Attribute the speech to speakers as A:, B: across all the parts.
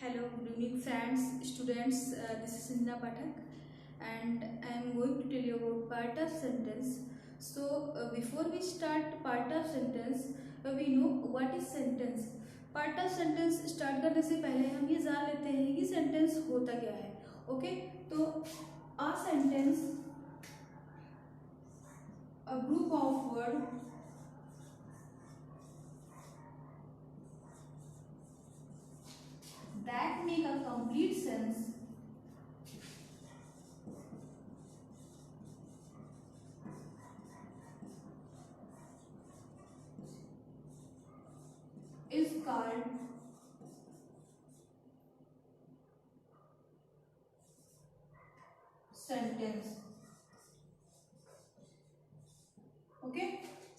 A: Hello, good evening friends, students. This is Indra Pathak and I am going to tell you about part of sentence. Before we start part of sentence, we know what is sentence. Part of sentence start करने से पहले हम ये जान लेते हैं कि sentence होता क्या है. Okay, तो a sentence, a group of word that make a complete sense is called sentence. Okay,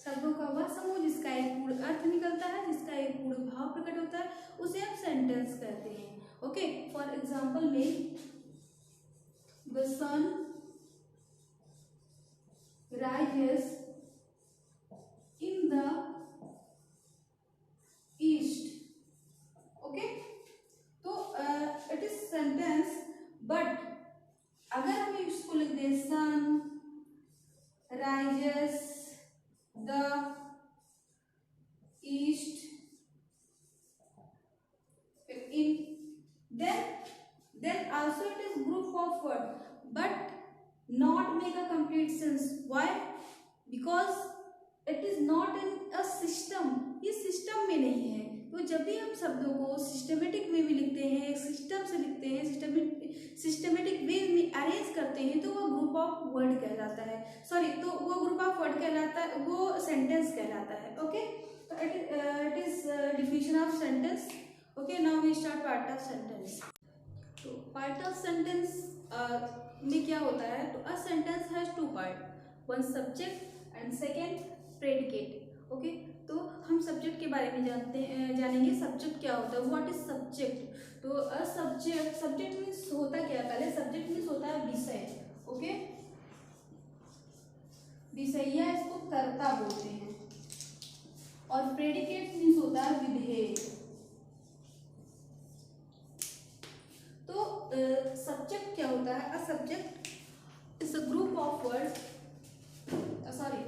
A: शब्दों का वह समूह जिसका एक पूर्ण अर्थ निकलता है, जिसका एक पूर्ण भाव प्रकट होता है, उसे हम सेंटेंस कहते हैं. ओके, फॉर एग्जाम्पल में the sun rises in the east. Okay, तो इट इज सेंटेंस. बट अगर हम इसको लिख दें sun rises the east in then also it is group of word but not make a complete sense. Why? Because it is not in a system. ये system में नहीं है. तो जब भी हम शब्दों को सिस्टमेटिक वे में लिखते हैं, सिस्टम से लिखते हैं, सिस्टमेटिक वे में अरेंज करते हैं, तो वो ग्रुप ऑफ वर्ड कहलाता है. सॉरी, तो वो ग्रुप ऑफ वर्ड कहलाता है, वो सेंटेंस कहलाता है. ओके, तो it is definition of sentence. Okay, now we start part of sentence. तो पार्ट ऑफ सेंटेंस में क्या होता है? तो a sentence has two part, one subject and second predicate. Okay, तो हम सब्जेक्ट के बारे में जानेंगे. सब्जेक्ट क्या होता है? What is subject? तो अ सब्जेक्ट मीन्स होता क्या है? पहले सब्जेक्ट मीन्स होता है विषय. ओके, विषय या इसको कर्ता बोलते हैं. और प्रेडिकेट मीन्स होता है विधेय. तो सब्जेक्ट क्या होता है? A subject is a group of word, sorry,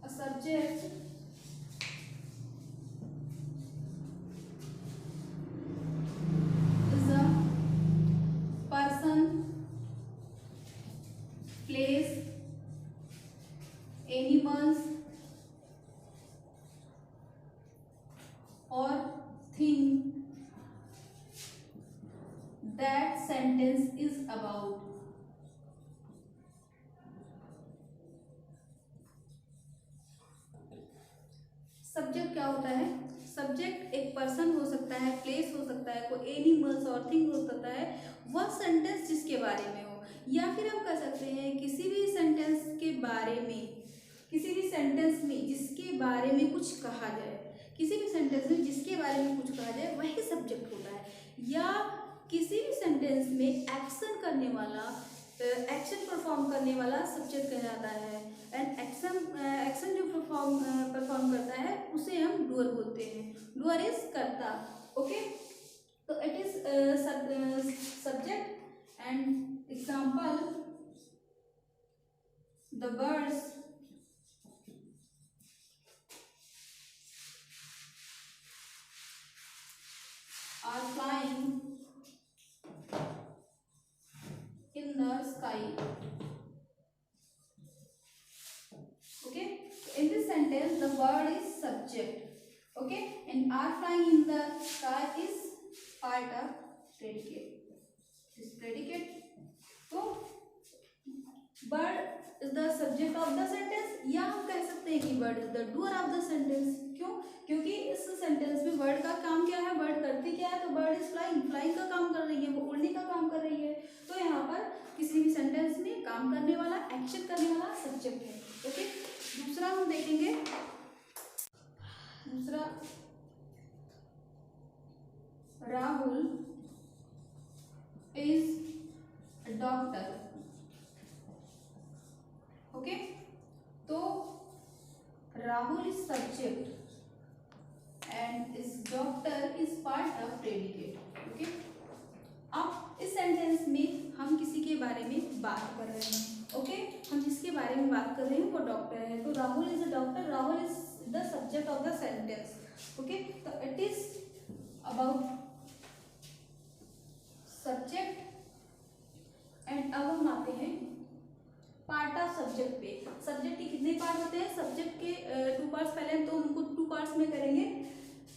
A: a subject is a person, place, animals or thing that sentence is about. Subject क्या होता है? सब्जेक्ट एक पर्सन हो सकता है, प्लेस हो सकता है, कोई एनिमल्स और थिंग हो सकता है, वह सेंटेंस जिसके बारे में हो. या फिर हम कह सकते हैं किसी भी सेंटेंस के बारे में, किसी भी सेंटेंस में जिसके बारे में कुछ कहा जाए, किसी भी सेंटेंस में जिसके बारे में कुछ कहा जाए वही सब्जेक्ट होता है. या किसी भी सेंटेंस में एक्शन करने वाला, एक्शन परफॉर्म करने वाला सब्जेक्ट कहलाता है. एंड एक्शन जो परफॉर्म करता है उसे हम डूअर बोलते हैं. डूअर इज कर्ता. ओके, तो it is subject. And example, the birds are flying in the sky. Okay, in this sentence the bird is subject. Okay, and are flying in the sky is part of predicate. This predicate. So bird is the subject of the sentence. या हम कह सकते हैं कि bird is the doer of the sentence. क्यों? क्योंकि इस sentence में बर्ड का काम क्या है? बर्ड करती क्या है? तो बर्ड इज फ्लाइंग, फ्लाइंग का काम कर रही है, वो उड़ने का काम कर रही है. तो यहाँ पर किसी भी सेंटेंस में काम करने वाला, एक्शन करने वाला सब्जेक्ट है. ओके, दूसरा हम देखेंगे. दूसरा, Rahul is a doctor. Okay, तो Rahul is subject and is doctor is part of predicate. अब इस सेंटेंस में हम किसी के बारे में बात कर रहे हैं, ओके। हम जिसके बारे में बात कर रहे हैं वो डॉक्टर है, तो Rahul is a doctor, Rahul is the subject of the sentence, okay. तो it is about subject and अब हम आते हैं पार्ट ऑफ सब्जेक्ट पे। सब्जेक्ट के कितने पार्ट होते हैं? सब्जेक्ट के 2 पार्ट्स, पहले हम तो उनको 2 पार्ट्स में करेंगे,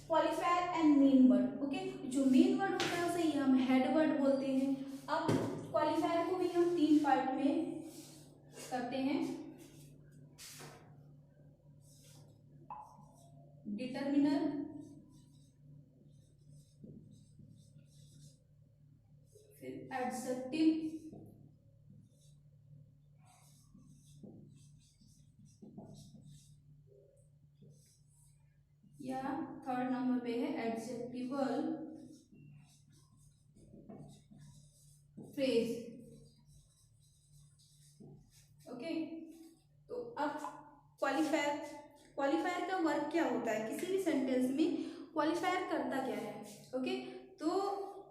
A: qualifier and main word, okay. जो मेन वर्ड होता है उसे हम हेड वर्ड बोलते हैं। अब क्वालिफायर को भी हम 3 पार्ट में करते हैं, डिटर्मिनर, फिर एडजेक्टिव, या थर्ड नंबर पे है एडजेक्टिवल फ्रेज, ओके। तो अब क्वालिफायर का वर्क क्या होता है? किसी भी सेंटेंस में क्वालिफायर करता क्या है, ओके। तो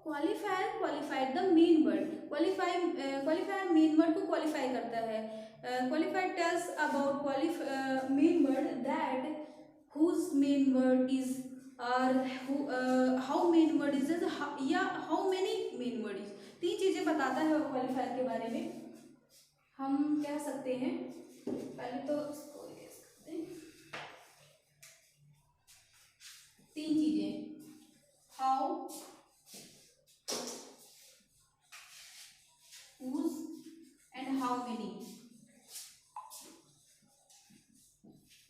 A: qualified the main word, qualifier main word को क्वालिफाई करता है। Qualifier tells about main word that whose main word is, or how main word is, या how many main word is, 3 चीजें बताता है क्वालिफायर के बारे में। हम कह सकते हैं, पहले तो इसको कह सकते हैं 3 चीजें, how, whose and how many,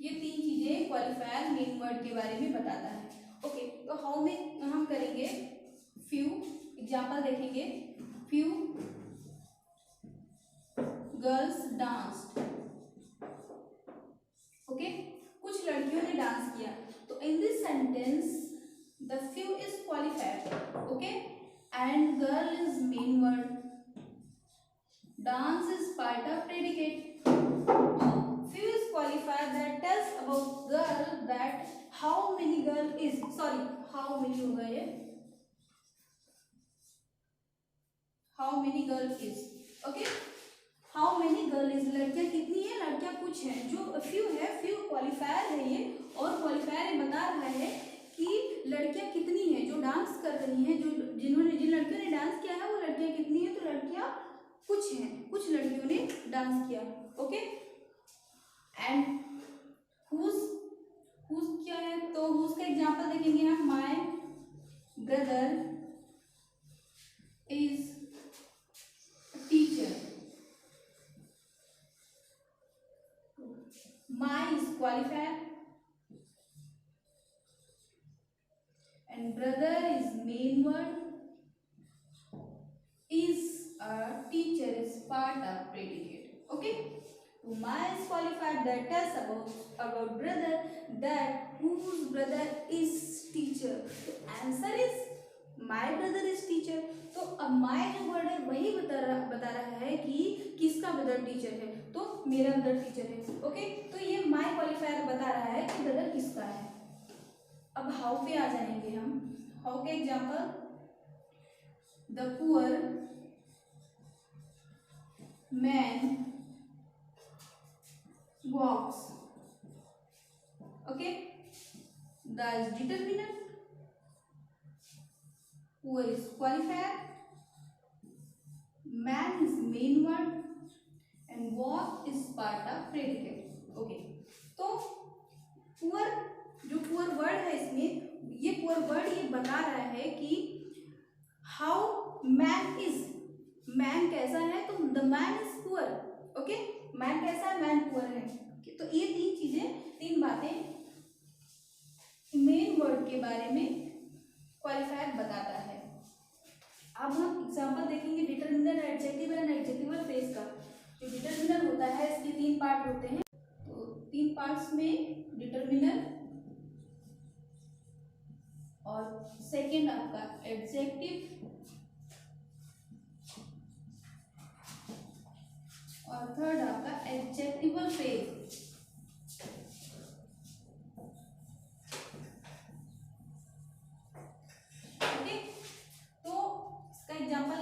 A: ये 3 चीजें क्वालिफायर मेन वर्ड के बारे में बताता है, ओके। तो हाउ में हम करेंगे फ्यू एग्जांपल देखेंगे, फ्यू गर्ल्स डांस्ड, ओके। कुछ लड़कियों ने डांस किया, तो in this sentence the few is qualifier, okay, and girl is main word, dance is part of predicate. Few is qualifier that tells about girl, that how many girl is, sorry how many होगा ये, how many girl is, okay, how many girl is, लड़कियां कितनी है, लड़कियां कुछ हैं। जो few है, few क्वालिफायर है ये, और क्वालिफायर ये बता रहा है कि लड़कियां कितनी हैं जो डांस कर रही हैं, जिन लड़कियों ने डांस किया है वो लड़कियां कितनी हैं, तो लड़कियां कुछ हैं, कुछ लड़कियों ने डांस किया, ओके। एंड whose क्या है, तो whose का एग्जांपल देखेंगे हम, my brother is teacher, my is qualifier and brother is main word, is a teacher is part of predicate, okay. तो my is qualified that tells about brother, that whose brother is teacher, तो answer is my brother is teacher। तो अब my जो word है वही बता रहा है कि किसका ब्रदर टीचर है, तो मेरा ब्रदर टीचर है, ओके। तो ये my क्वालिफायर बता रहा है कि ब्रदर किसका है। अब how पे आ जाएंगे हम, how के example, the poor man walks, okay, the is determinant, poor is qualifier, man is main word and walk is part of predicate, okay। तो poor, जो poor word है इसमें, ये poor word ये बता रहा है कि how man is, man कैसा है, तो the man is poor, okay, man कैसा है, man poor है। तो ये 3 चीजें, 3 बातें मेन वर्ड के बारे में क्वालिफायर बताता है। अब हम एग्जांपल देखेंगे determiner, adjectival and adjectival phrase का। जो डिटरमिनर होता है इसके 3 पार्ट होते हैं, तो 3 पार्ट्स में डिटरमिनर, और सेकेंड आपका एडजेक्टिव, और थर्ड आपका एडजेक्टिवल फ्रेज, ओके। तो इसका example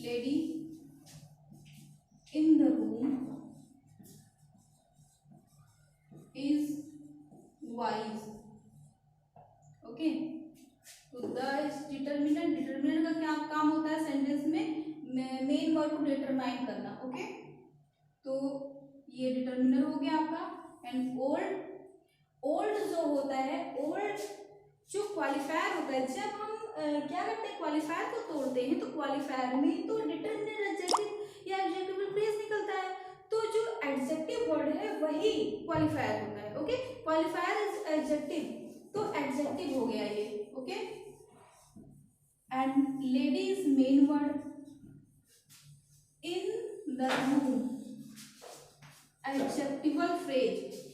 A: lady in the room is wise. Okay, तो द डिटर्मिनेंट, डिटर्मिनेंट का क्या काम होता है सेंटेंस में, मेन वर्ब को डिटरमाइन करना। ओके, तो ये डिटर्मिनर हो गया आपका। एंड ओल्ड, ओल्ड जो होता है, ओल्ड जो क्वालिफायर होता है, जब हम क्या करते हैं, क्वालिफायर को तोड़ते हैं, तो क्वालिफायर में तो डिटर्मिनर एडजेक्टिव या एडजेक्टिवल फ्रेज निकलता है, तो जो एडजेक्टिव वर्ड है वही क्वालिफायर होता है। ओके, क्वालिफायर इज एडजेक्टिव, तो एडजेक्टिव हो गया ये। Okay, and lady is main word in the room, adjectival phrase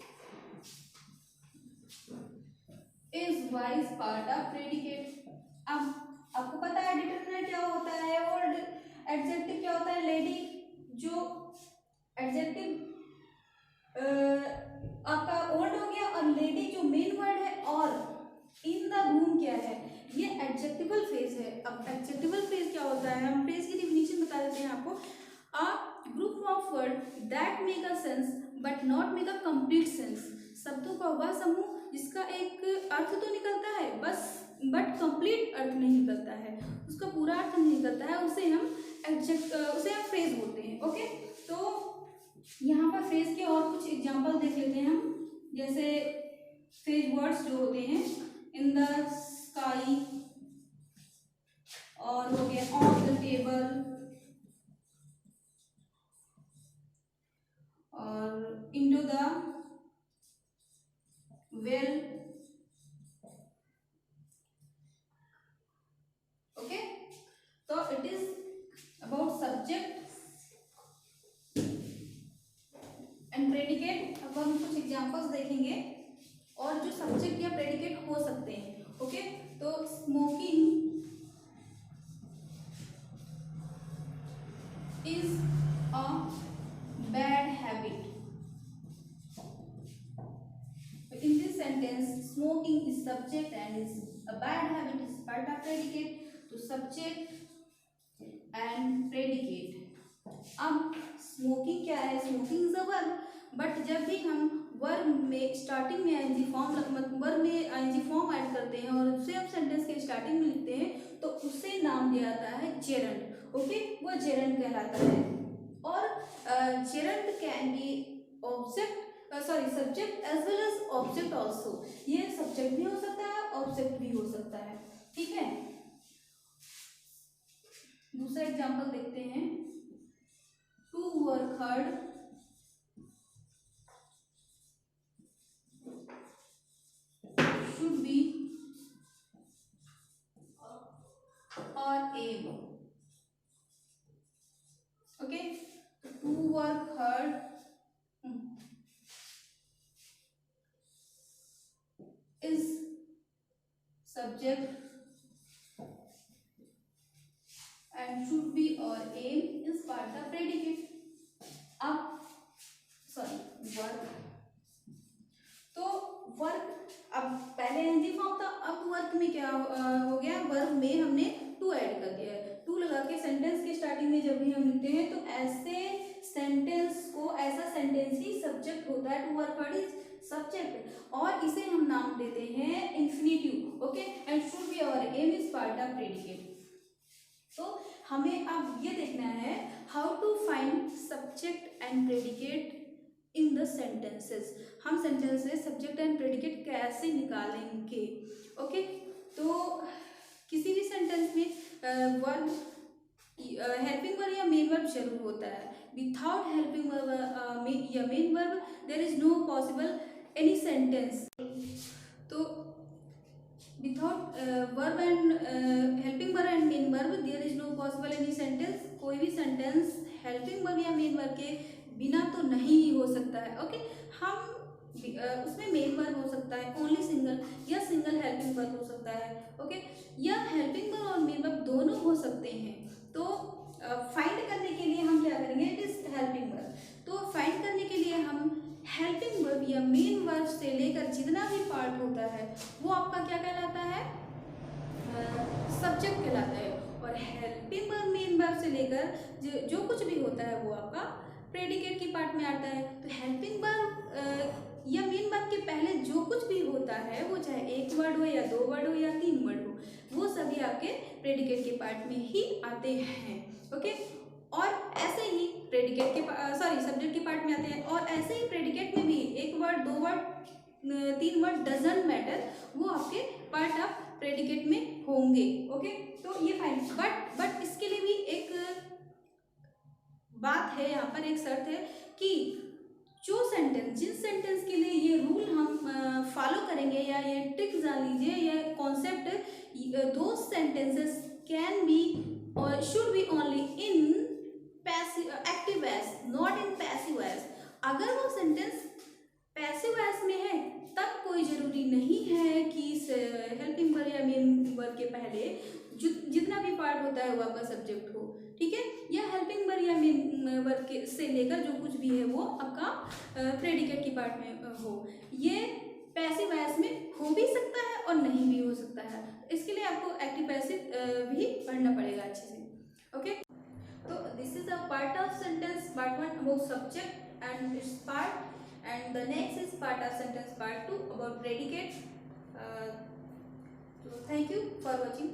A: is wise part of predicate. अब आपको पता है डिटरमिनर क्या होता है और एडजेक्टिव क्या होता है। लेडी जो एडजेक्टिव आपका ओल्ड हो गया, और लेडी जो मेन वर्ड है, और इन द रूम क्या है, ये एडजेक्टिवल फ्रेज है। अब एडजेक्टिवल फ्रेज क्या होता है, हम फ्रेज की डिफिनीशन बता देते हैं आपको। A group of word that make a sense but not make a complete sense. शब्दों का वह समूह जिसका एक अर्थ तो निकलता है बस, बट कंप्लीट अर्थ नहीं निकलता है, उसका पूरा अर्थ नहीं निकलता है, उसे हम फ्रेज बोलते हैं। ओके, तो यहाँ पर फ्रेज के और कुछ एग्जांपल देख लेते हैं हम। जैसे फ्रेज वर्ड्स जो होते हैं, इन द स्काई, और हो गया ऑन द टेबल, और इनटू द वेल। ओके, तो it is about subject and predicate. अब हम कुछ एग्जांपल्स देखेंगे और जो सब्जेक्ट या प्रेडिकेट हो सकते हैं। ओके, तो smoking is a bad habit. In this sentence, smoking is subject and is a bad habit is part of predicate. तो subject and predicate। अब स्मोकिंग क्या है, smoking is a verb, but जब भी हम वर्ब में starting में ING form, verb में आईएनजी फॉर्म ऐड करते हैं और उसे हम सेंटेंस के स्टार्टिंग में लिखते हैं, तो उसे नाम दिया जाता है जेरंड। ओके, वो जेरंड कहलाता है। और gerund can be object, subject as well as object also. ये सब्जेक्ट भी हो सकता है, ऑब्जेक्ट भी हो सकता है। ठीक है, दूसरा एग्जांपल देखते हैं। To work hard should be our aim. Okay, to work hard is subject and should be or aim is part of predicate। अब वर्क, तो वर्क अब पहले एनजी फॉर्म था, अब वर्क में क्या हो गया, वर्क में हमने टू ऐड कर दिया है। टू लगा के सेंटेंस के स्टार्टिंग में जब भी हम लिखते हैं तो ऐसे सेंटेंस को, ऐसा सेंटेंस ही सब्जेक्ट होता है। To work hard is subject, और इसे हम नाम देते हैं infinitive. Okay, and should be our aim is part of predicate. तो हमें अब ये देखना है how to find subject and predicate in the sentences. हम सेंटेंस से सब्जेक्ट एंड प्रेडिकेट कैसे निकालेंगे। ओके, तो किसी भी सेंटेंस में वर्ब, हेल्पिंग वर्ब या मेन वर्ब जरूर होता है। विदाउट हेल्पिंग वर्ब या main verb there is no possible any sentence. तो without verb and helping verb and main verb there is no possible any sentence. कोई भी sentence helping verb या main verb के बिना तो नहीं ही हो सकता है। ओके, हम उसमें मेन वर्ब हो सकता है ओनली सिंगल, या सिंगल हेल्पिंग वर्ब हो सकता है। ओके, या हेल्पिंग वर्ब और मेन वर्ब दोनों हो सकते हैं। तो फाइंड करने के लिए हम क्या करेंगे, इट इज हेल्पिंग वर्ब। तो फाइंड करने के लिए हम हेल्पिंग वर्ब या मेन वर्ब से लेकर जितना भी पार्ट होता है वो आपका क्या कहलाता है, सब्जेक्ट कहलाता है। और हेल्पिंग वर्ब मेन वर्ब से लेकर जो कुछ भी होता है वो आपका प्रेडिकेट की पार्ट में आता है। तो हेल्पिंग वर्ब या मेन वर्ब के पहले जो कुछ भी होता है वो चाहे एक वर्ड हो या दो वर्ड हो या तीन वर्ड हो, वो सभी आपके प्रेडिकेट के पार्ट में ही आते हैं। ओके, और ऐसे ही प्रेडिकेट के सब्जेक्ट के पार्ट में आते हैं, और ऐसे ही प्रेडिकेट में भी एक वर्ड, दो वर्ड, तीन वर्ड, डजंट मैटर, वो आपके पार्ट ऑफ प्रेडिकेट में होंगे। ओके, तो ये फाइन, बट इसके लिए भी एक बात है, यहाँ पर एक शर्त है कि जो सेंटेंस, जिन सेंटेंस के लिए ये रूल हम फॉलो करेंगे या ये ट्रिक जान लीजिए, ये कॉन्सेप्ट, दो सेंटेंसेस कैन बी और should be only in passive active voice, not in passive voice. अगर वो सेंटेंस पैसिव वॉइस में है तब कोई जरूरी नहीं है कि हेल्पिंग वर्ब या मेन वर्ब के पहले जितना भी पार्ट होता है वो आपका सब्जेक्ट हो, ठीक है, या हेल्पिंग वर्ब या मेन वर्ब के से लेकर जो कुछ भी है वो आपका प्रेडिकेट की पार्ट में हो। ये पैसिव वॉइस में हो भी सकता है और नहीं भी हो सकता है, इसके लिए आपको एक्टिव पैसिव भी पढ़ना पड़ेगा अच्छे से। ओके, तो this is a part of sentence part 1 about subject and it's part, and the next is part of sentence part 2 about predicate. So thank you for watching.